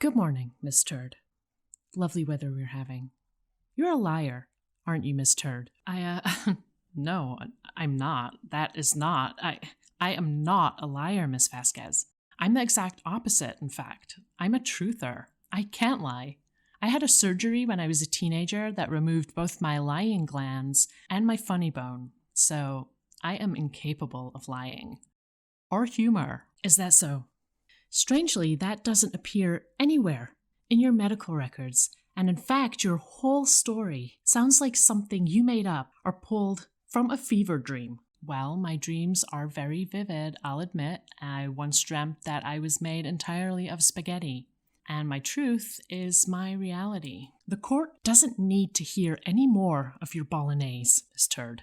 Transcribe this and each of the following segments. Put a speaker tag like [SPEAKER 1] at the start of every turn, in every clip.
[SPEAKER 1] Good morning, Miss Turd. Lovely weather we're having. You're a liar, aren't you, Miss Turd? No, I'm not. That is not. I am not a liar, Miss Vasquez. I'm the exact opposite, in fact. I'm a truther. I can't lie. I had a surgery when I was a teenager that removed both my lying glands and my funny bone, so I am incapable of lying. Or humor. Is that so? Strangely, that doesn't appear anywhere in your medical records, and in fact, your whole story sounds like something you made up or pulled from a fever dream. Well, my dreams are very vivid, I'll admit. I once dreamt that I was made entirely of spaghetti, and my truth is my reality. The court doesn't need to hear any more of your bolognese, Miss Turd.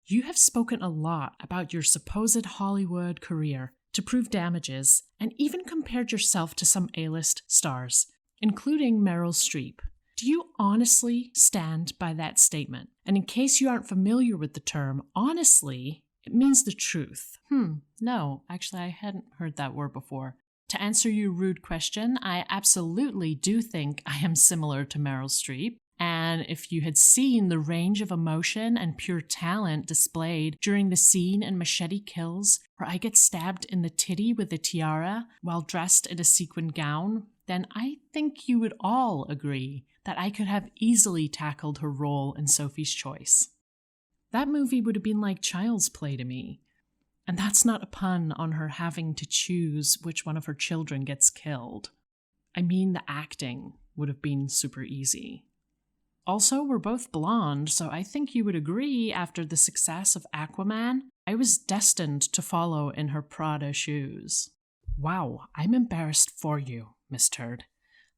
[SPEAKER 1] You have spoken a lot about your supposed Hollywood career to prove damages, and even compared yourself to some A-list stars, including Meryl Streep. Do you honestly stand by that statement? And in case you aren't familiar with the term, honestly, it means the truth. No, actually I hadn't heard that word before. To answer your rude question, I absolutely do think I am similar to Meryl Streep. And if you had seen the range of emotion and pure talent displayed during the scene in Machete Kills, where I get stabbed in the titty with a tiara while dressed in a sequin gown, then I think you would all agree that I could have easily tackled her role in Sophie's Choice. That movie would have been like child's play to me. And that's not a pun on her having to choose which one of her children gets killed. I mean, the acting would have been super easy. Also, we're both blonde, so I think you would agree after the success of Aquaman, I was destined to follow in her Prada shoes. Wow, I'm embarrassed for you, Miss Turd.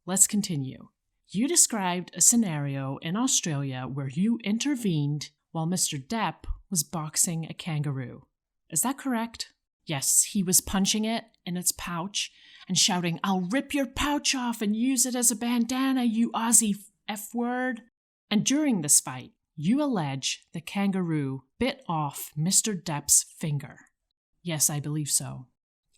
[SPEAKER 1] Let's continue. You described a scenario in Australia where you intervened while Mr. Depp was boxing a kangaroo. Is that correct? Yes, he was punching it in its pouch and shouting, "I'll rip your pouch off and use it as a bandana, you Aussie F-word." And during this fight, you allege the kangaroo bit off Mr. Depp's finger. Yes, I believe so.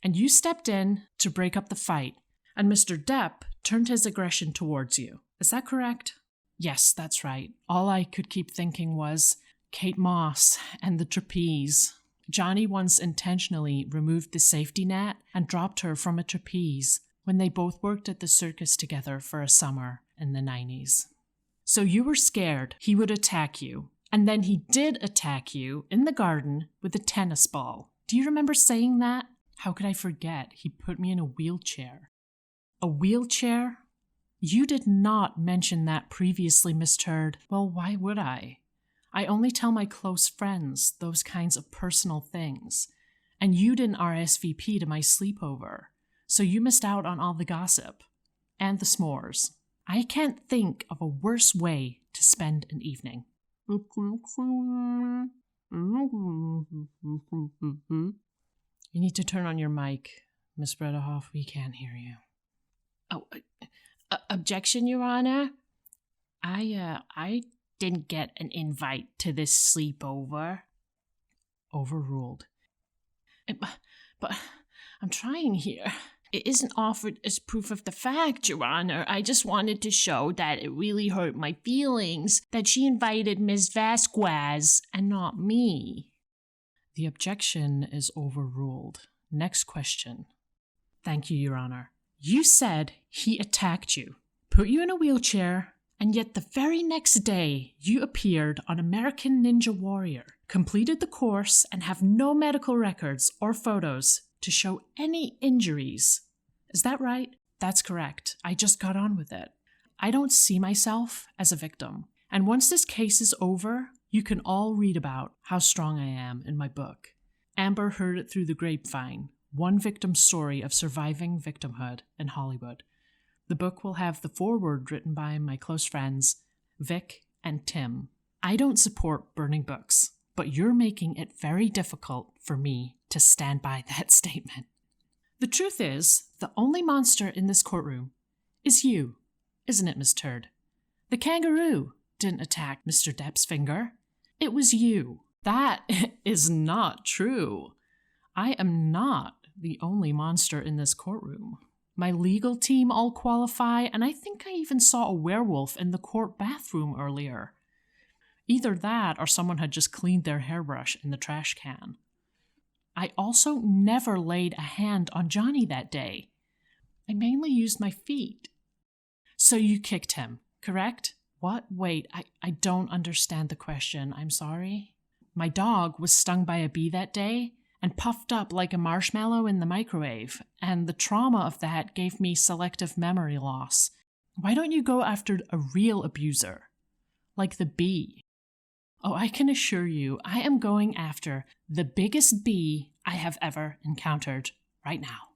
[SPEAKER 1] And you stepped in to break up the fight, and Mr. Depp turned his aggression towards you. Is that correct? Yes, that's right. All I could keep thinking was Kate Moss and the trapeze. Johnny once intentionally removed the safety net and dropped her from a trapeze when they both worked at the circus together for a summer in the 90s. So you were scared he would attack you, and then he did attack you in the garden with a tennis ball. Do you remember saying that? How could I forget? He put me in a wheelchair. A wheelchair? You did not mention that previously, Miss Turd. Well, why would I? I only tell my close friends those kinds of personal things. And you didn't RSVP to my sleepover, so you missed out on all the gossip. And the s'mores. I can't think of a worse way to spend an evening. You need to turn on your mic, Miss Bredehoff. We can't hear you. Oh, objection, Your Honor. I didn't get an invite to this sleepover. Overruled. But I'm trying here. It isn't offered as proof of the fact, Your Honor. I just wanted to show that it really hurt my feelings that she invited Ms. Vasquez and not me. The objection is overruled. Next question. Thank you, Your Honor. You said he attacked you, put you in a wheelchair, and yet the very next day you appeared on American Ninja Warrior, completed the course, and have no medical records or photos to show any injuries. Is that right? That's correct. I just got on with it. I don't see myself as a victim. And once this case is over, you can all read about how strong I am in my book. Amber Heard It Through the Grapevine, One Victim Story of Surviving Victimhood in Hollywood. The book will have the foreword written by my close friends, Vic and Tim. I don't support burning books, but you're making it very difficult for me to stand by that statement. The truth is, the only monster in this courtroom is you, isn't it, Miss Turd? The kangaroo didn't attack Mr. Depp's finger. It was you. That is not true. I am not the only monster in this courtroom. My legal team all qualify, and I think I even saw a werewolf in the court bathroom earlier. Either that or someone had just cleaned their hairbrush in the trash can. I also never laid a hand on Johnny that day. I mainly used my feet. So you kicked him, correct? What? Wait, I don't understand the question. I'm sorry. My dog was stung by a bee that day and puffed up like a marshmallow in the microwave, and the trauma of that gave me selective memory loss. Why don't you go after a real abuser? Like the bee. Oh, I can assure you, I am going after the biggest bee I have ever encountered right now.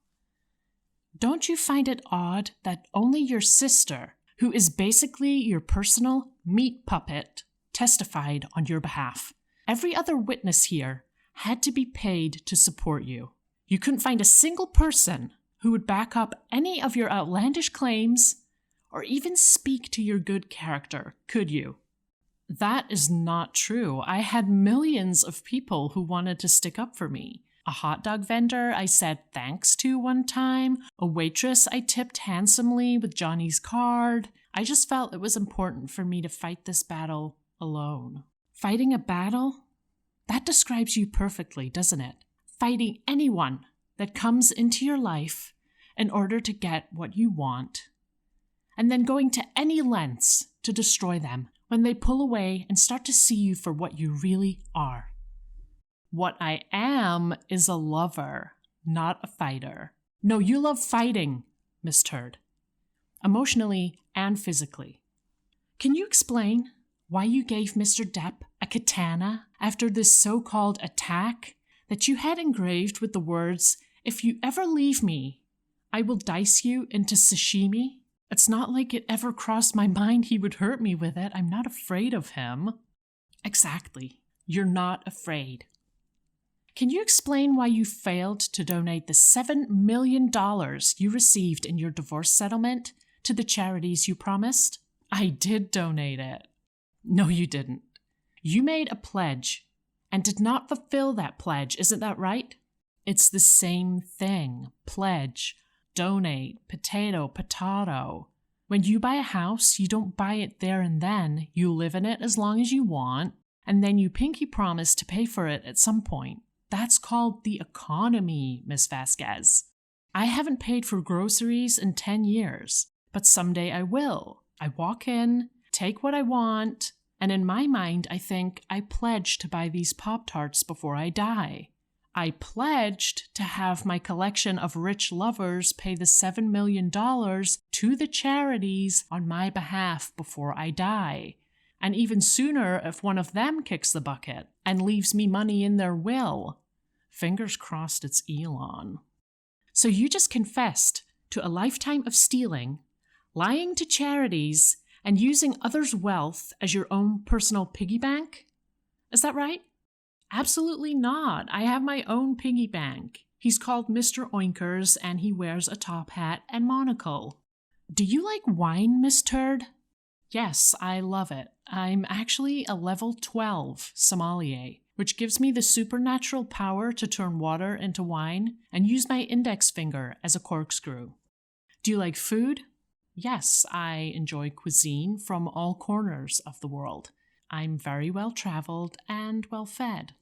[SPEAKER 1] Don't you find it odd that only your sister, who is basically your personal meat puppet, testified on your behalf? Every other witness here had to be paid to support you. You couldn't find a single person who would back up any of your outlandish claims or even speak to your good character, could you? That is not true. I had millions of people who wanted to stick up for me. A hot dog vendor I said thanks to one time, a waitress I tipped handsomely with Johnny's card. I just felt it was important for me to fight this battle alone. Fighting a battle? That describes you perfectly, doesn't it? Fighting anyone that comes into your life in order to get what you want, and then going to any lengths to destroy them when they pull away and start to see you for what you really are. What I am is a lover, not a fighter. No, you love fighting, Miss Turd. Emotionally and physically. Can you explain why you gave Mr. Depp a katana after this so-called attack that you had engraved with the words, "If you ever leave me, I will dice you into sashimi"? It's not like it ever crossed my mind he would hurt me with it. I'm not afraid of him. Exactly. You're not afraid. Can you explain why you failed to donate the $7 million you received in your divorce settlement to the charities you promised? I did donate it. No, you didn't. You made a pledge and did not fulfill that pledge, isn't that right? It's the same thing. Pledge, donate, potato. When you buy a house, you don't buy it there and then. You live in it as long as you want, and then you pinky promise to pay for it at some point. That's called the economy, Miss Vasquez. I haven't paid for groceries in 10 years, but someday I will. I walk in, take what I want, and in my mind, I think I pledged to buy these Pop-Tarts before I die. I pledged to have my collection of rich lovers pay the $7 million to the charities on my behalf before I die. And even sooner if one of them kicks the bucket and leaves me money in their will. Fingers crossed it's Elon. So you just confessed to a lifetime of stealing, lying to charities, and using others' wealth as your own personal piggy bank? Is that right? Absolutely not. I have my own piggy bank. He's called Mr. Oinkers, and he wears a top hat and monocle. Do you like wine, Miss Turd? Yes, I love it. I'm actually a level 12 sommelier, which gives me the supernatural power to turn water into wine and use my index finger as a corkscrew. Do you like food? Yes, I enjoy cuisine from all corners of the world. I'm very well traveled and well fed.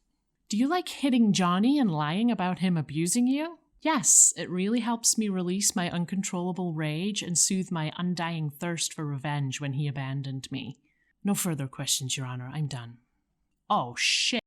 [SPEAKER 1] Do you like hitting Johnny and lying about him abusing you? Yes, it really helps me release my uncontrollable rage and soothe my undying thirst for revenge when he abandoned me. No further questions, Your Honor. I'm done. Oh, shit.